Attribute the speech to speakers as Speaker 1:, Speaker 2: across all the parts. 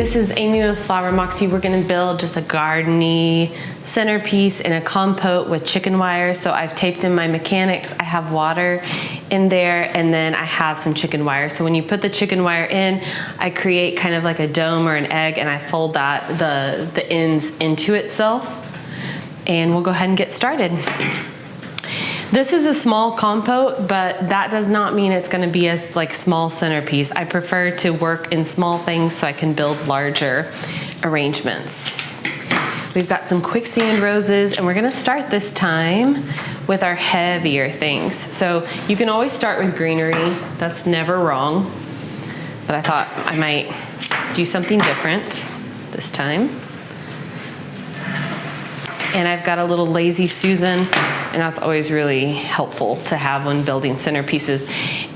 Speaker 1: this is Amy with Flower Moxie. We're gonna build just a gardeny centerpiece in a compote with chicken wire. So I've taped in my mechanics. I have water in there, and then I have some chicken wire. So when you put the chicken wire in, I create kind of like a dome or an egg, and I fold that, the ends into itself. And we'll go ahead and get started. This is a small compote, but that does not mean it's gonna be a like small centerpiece. I prefer to work in small things so I can build larger arrangements. We've got some Quicksand Roses, and we're gonna start this time with our heavier things. So you can always start with greenery, that's never wrong. But I thought I might do something different this time. And I've got a little Lazy Susan, and that's always really helpful to have when building centerpieces.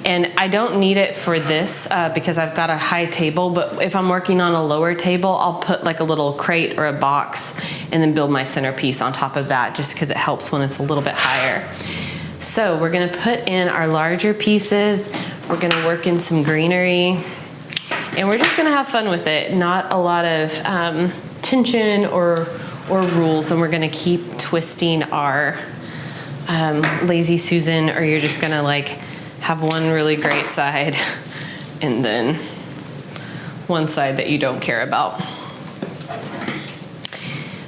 Speaker 1: And I don't need it for this because I've got a high table, but if I'm working on a lower table, I'll put like a little crate or a box and then build my centerpiece on top of that, just because it helps when it's a little bit higher. So we're gonna put in our larger pieces. We're gonna work in some greenery, and we're just gonna have fun with it. Not a lot of tension or rules, and we're gonna keep twisting our Lazy Susan, or you're just gonna like have one really great side and then one side that you don't care about.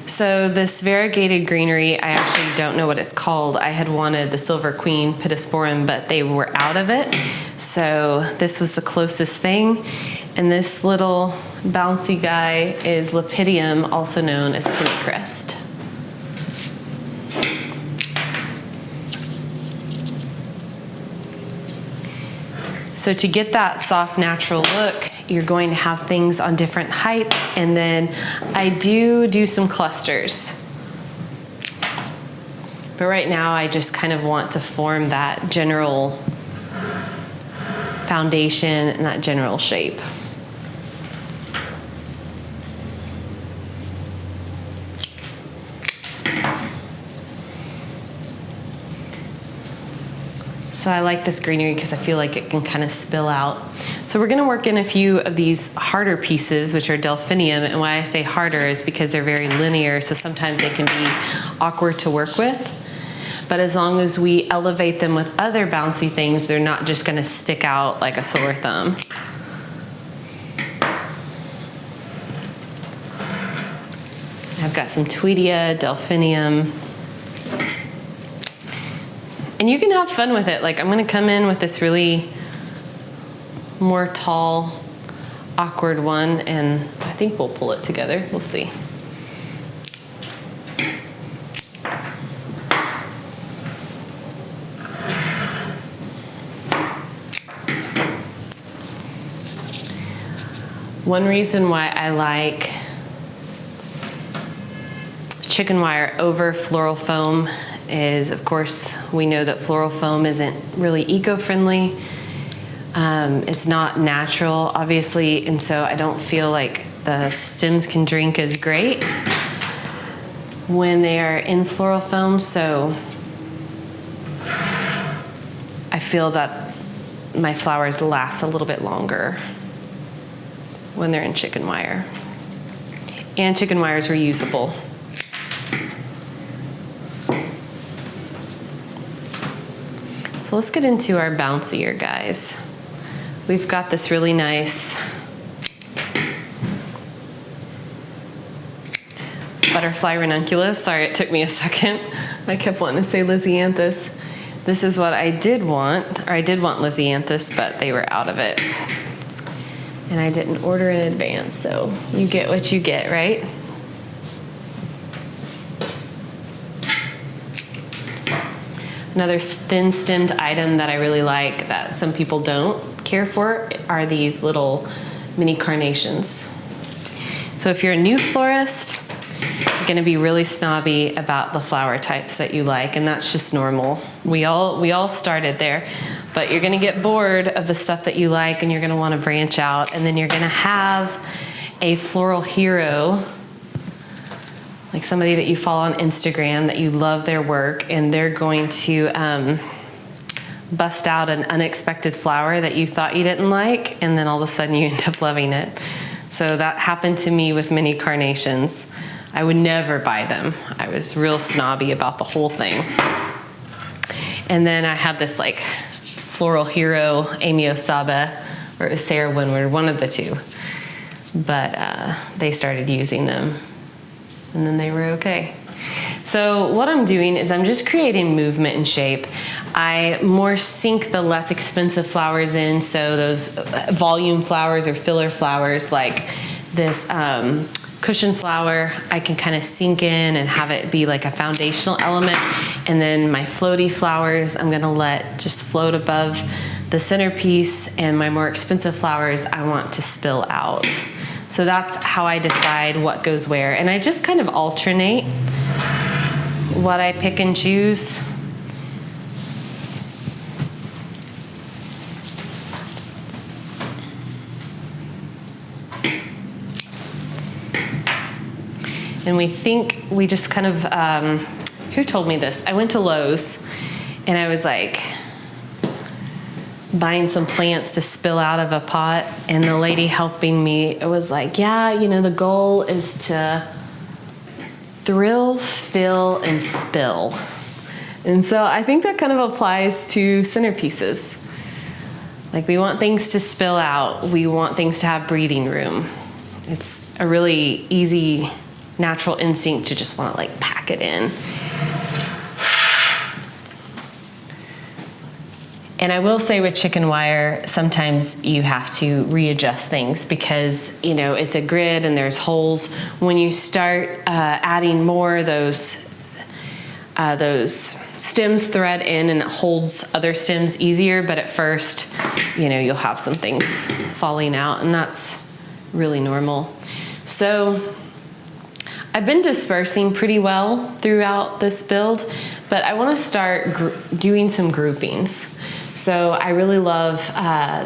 Speaker 1: So this variegated greenery, I actually don't know what it's called. I had wanted the Silver Queen Pittosporum, but they were out of it. So this was the closest thing. And this little bouncy guy is Delphinium, also known as Pennycrest. So to get that soft, natural look, you're going to have things on different heights, and then I do some clusters. But right now I just kind of want to form that general foundation and that general shape. So I like this greenery because I feel like it can kind of spill out. So we're gonna work in a few of these harder pieces, which are Delphinium, and why I say harder is because they're very linear, so sometimes they can be awkward to work with. But as long as we elevate them with other bouncy things, they're not just gonna stick out like a sore thumb. I've got some Tweedia, Delphinium. And you can have fun with it. Like, I'm gonna come in with this really more tall, awkward one, and I think we'll pull it together. We'll see. One reason why I like chicken wire over floral foam is, of course, we know that floral foam isn't really eco-friendly. It's not natural, obviously, and so I don't feel like the stems can drink as great when they are in floral foam, so I feel that my flowers last a little bit longer when they're in chicken wire. And chicken wire is reusable. So let's get into our bouncier guys. We've got this really nice Butterfly Ranunculus. Sorry, it took me a second. I kept wanting to say Lisianthus. This is what I did want, or I did want Lisianthus, but they were out of it. And I didn't order in advance, so you get what you get, right? Another thin-stemmed item that I really like that some people don't care for are these little mini carnations. So if you're a new florist, you're gonna be really snobby about the flower types that you like, and that's just normal. We all started there, but you're gonna get bored of the stuff that you like, and you're gonna wanna branch out, and then you're gonna have a floral hero, like somebody that you follow on Instagram that you love their work, and they're going to bust out an unexpected flower that you thought you didn't like, and then all of a sudden you end up loving it. So that happened to me with mini carnations. I would never buy them. I was real snobby about the whole thing. And then I had this like Floral Hero Amy Osaba, or it was Sarah Winward, one of the two. But they started using them, and then they were okay. So what I'm doing is I'm just creating movement and shape. I more sink the less expensive flowers in, so those volume flowers or filler flowers like this cushion flower, I can kind of sink in and have it be like a foundational element. And then my floaty flowers, I'm gonna let just float above the centerpiece, and my more expensive flowers, I want to spill out. So that's how I decide what goes where. And I just kind of alternate what I pick and choose. And we just kind of, who told me this? I went to Lowe's and I was like buying some plants to spill out of a pot, and the lady helping me, it was like, yeah, you know, the goal is to thrill, fill, and spill. And so I think that kind of applies to centerpieces. Like, we want things to spill out. We want things to have breathing room. It's a really easy, natural instinct to just want to like pack it in. And I will say with chicken wire, sometimes you have to readjust things because, you know, it's a grid and there's holes. When you start adding more of those stems thread in, and it holds other stems easier, but at first, you know, you'll have some things falling out, and that's really normal. So I've been dispersing pretty well throughout this build, but I want to start doing some groupings. So I really love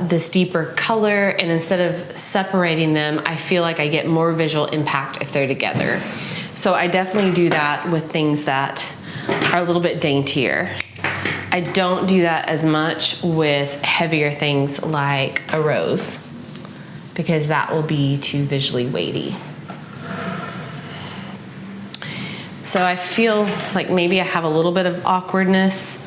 Speaker 1: this deeper color, and instead of separating them, I feel like I get more visual impact if they're together. So I definitely do that with things that are a little bit daintier. I don't do that as much with heavier things like a rose, because that will be too visually weighty. So I feel like maybe I have a little bit of awkwardness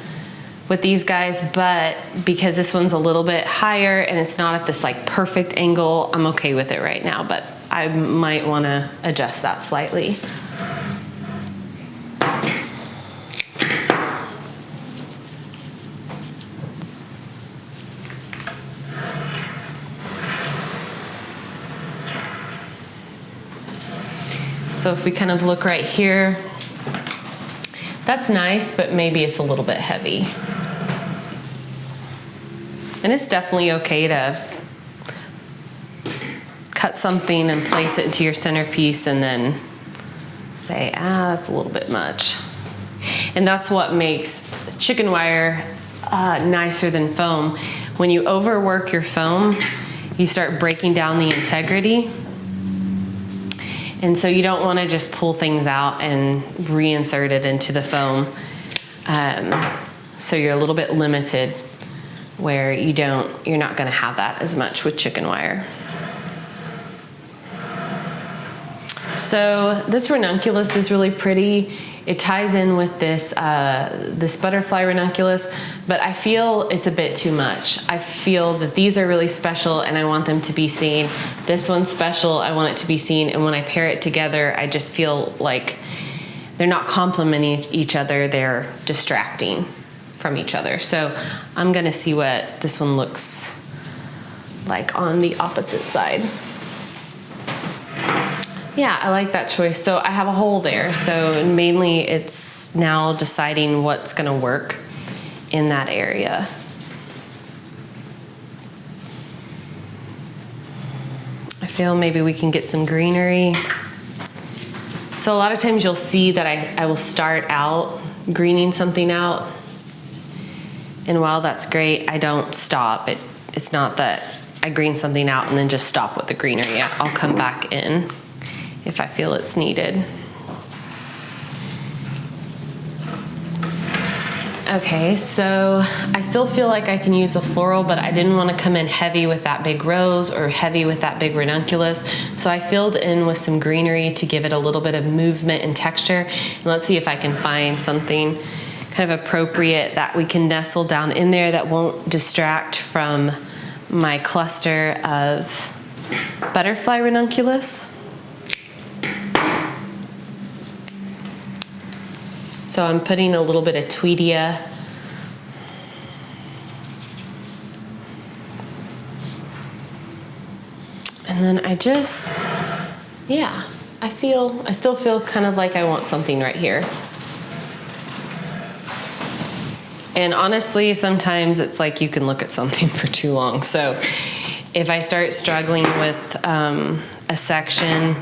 Speaker 1: with these guys, but because this one's a little bit higher and it's not at this like perfect angle, I'm okay with it right now, but I might want to adjust that slightly. So if we kind of look right here, that's nice, but maybe it's a little bit heavy. And it's definitely okay to cut something and place it into your centerpiece and then say, that's a little bit much. And that's what makes chicken wire nicer than foam. When you overwork your foam, you start breaking down the integrity. And so you don't want to just pull things out and reinsert it into the foam. So you're a little bit limited where you're not going to have that as much with chicken wire. So this ranunculus is really pretty. It ties in with this butterfly ranunculus, but I feel it's a bit too much. I feel that these are really special and I want them to be seen. This one's special, I want it to be seen, and when I pair it together, I just feel like they're not complementing each other, they're distracting from each other. So I'm gonna see what this one looks like on the opposite side. Yeah, I like that choice. So I have a hole there. So mainly it's now deciding what's gonna work in that area. I feel maybe we can get some greenery. So a lot of times you'll see that I will start out greening something out. And while that's great, I don't stop. It's not that I green something out and then just stop with the greenery. I'll come back in if I feel it's needed. Okay, so I still feel like I can use a floral, but I didn't want to come in heavy with that big rose or heavy with that big ranunculus. So I filled in with some greenery to give it a little bit of movement and texture. And let's see if I can find something kind of appropriate that we can nestle down in there that won't distract from my cluster of Butterfly Ranunculus. So I'm putting a little bit of Tweedia. And then I just, yeah, I still feel kind of like I want something right here. And honestly, sometimes it's like you can look at something for too long. So if I start struggling with a section,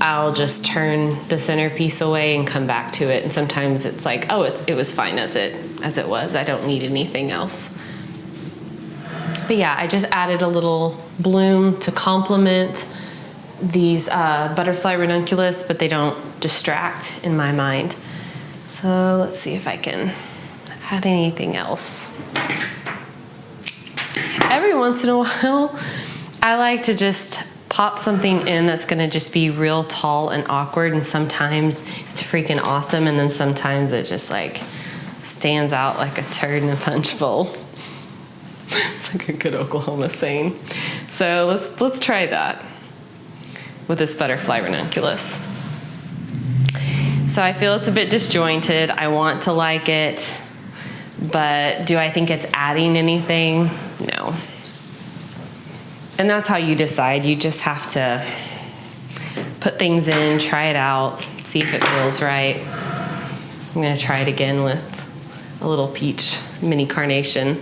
Speaker 1: I'll just turn the centerpiece away and come back to it. And sometimes it's like, oh, it was fine as it was. I don't need anything else. But yeah, I just added a little bloom to complement these Butterfly Ranunculus, but they don't distract in my mind. So let's see if I can add anything else. Every once in a while, I like to just pop something in that's gonna just be real tall and awkward, and sometimes it's freaking awesome, and then sometimes it just like stands out like a turd in a punch bowl. It's like a good Oklahoma saying. So let's try that with this Butterfly Ranunculus. So I feel it's a bit disjointed. I want to like it, but do I think it's adding anything? No. And that's how you decide. You just have to put things in, try it out, see if it feels right. I'm gonna try it again with a little peach mini carnation.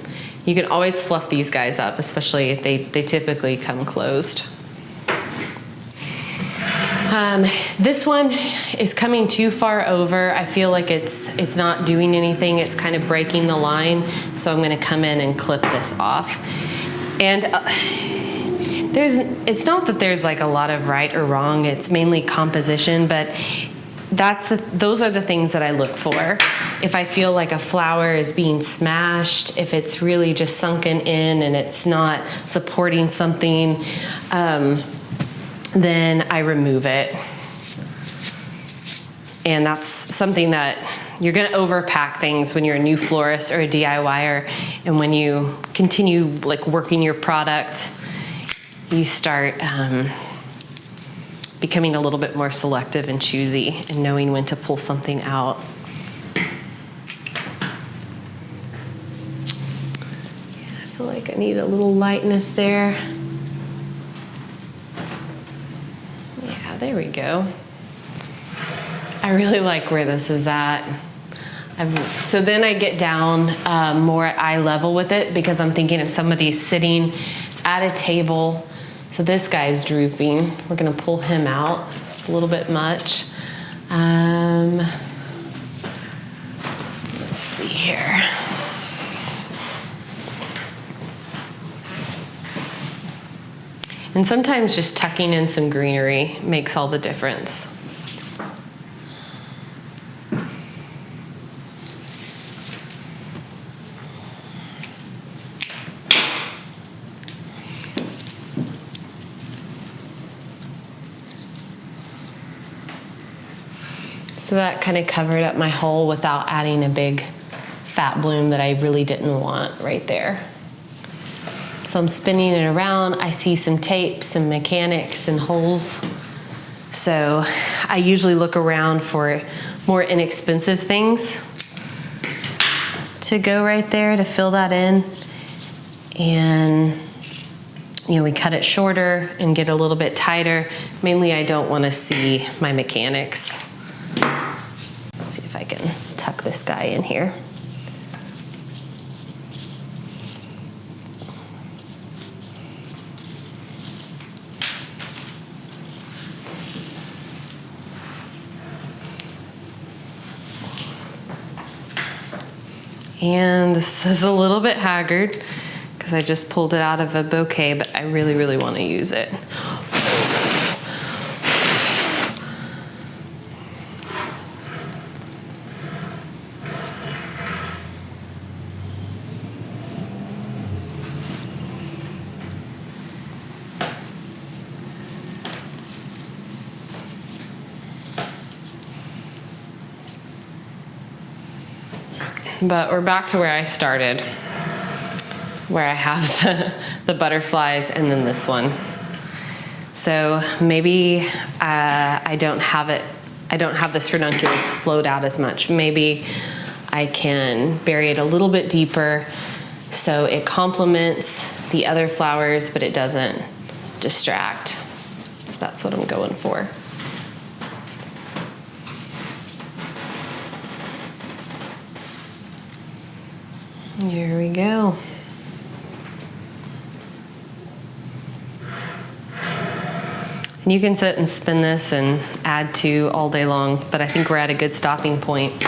Speaker 1: You can always fluff these guys up, especially if they typically come closed. This one is coming too far over. I feel like it's not doing anything. It's kind of breaking the line. So I'm gonna come in and clip this off. And it's not that there's like a lot of right or wrong. It's mainly composition, but those are the things that I look for. If I feel like a flower is being smashed, if it's really just sunken in and it's not supporting something, then I remove it. And that's something that you're gonna overpack things when you're a new florist or a DIYer, and when you continue like working your product, you start becoming a little bit more selective and choosy and knowing when to pull something out. I feel like I need a little lightness there. Yeah, there we go. I really like where this is at. So then I get down more at eye level with it, because I'm thinking if somebody's sitting at a table. So this guy's drooping. We're gonna pull him out. It's a little bit much. Let's see here. And sometimes just tucking in some greenery makes all the difference. So that kind of covered up my hole without adding a big fat bloom that I really didn't want right there. So I'm spinning it around. I see some tape, some mechanics, and holes. So I usually look around for more inexpensive things to go right there to fill that in. And we cut it shorter and get a little bit tighter. Mainly I don't want to see my mechanics. Let's see if I can tuck this guy in here. And this is a little bit haggard because I just pulled it out of a bouquet, but I really, really want to use it. But we're back to where I started, where I have the butterflies and then this one. So maybe I don't have this ranunculus float out as much. Maybe I can bury it a little bit deeper so it complements the other flowers, but it doesn't distract. So that's what I'm going for. Here we go. And you can sit and spin this and add to all day long, but I think we're at a good stopping point.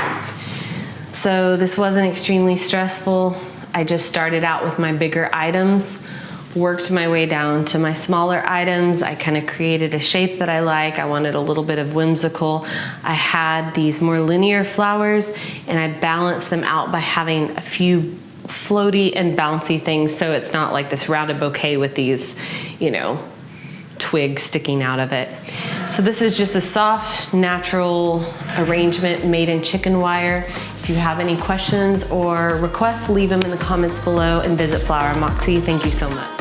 Speaker 1: So this wasn't extremely stressful. I just started out with my bigger items, worked my way down to my smaller items. I kind of created a shape that I like. I wanted a little bit of whimsical. I had these more linear flowers and I balanced them out by having a few floaty and bouncy things so it's not like this rounded bouquet with these, you know, twigs sticking out of it. So this is just a soft, natural arrangement made in chicken wire. If you have any questions or requests, leave them in the comments below and visit Flower Moxie. Thank you so much.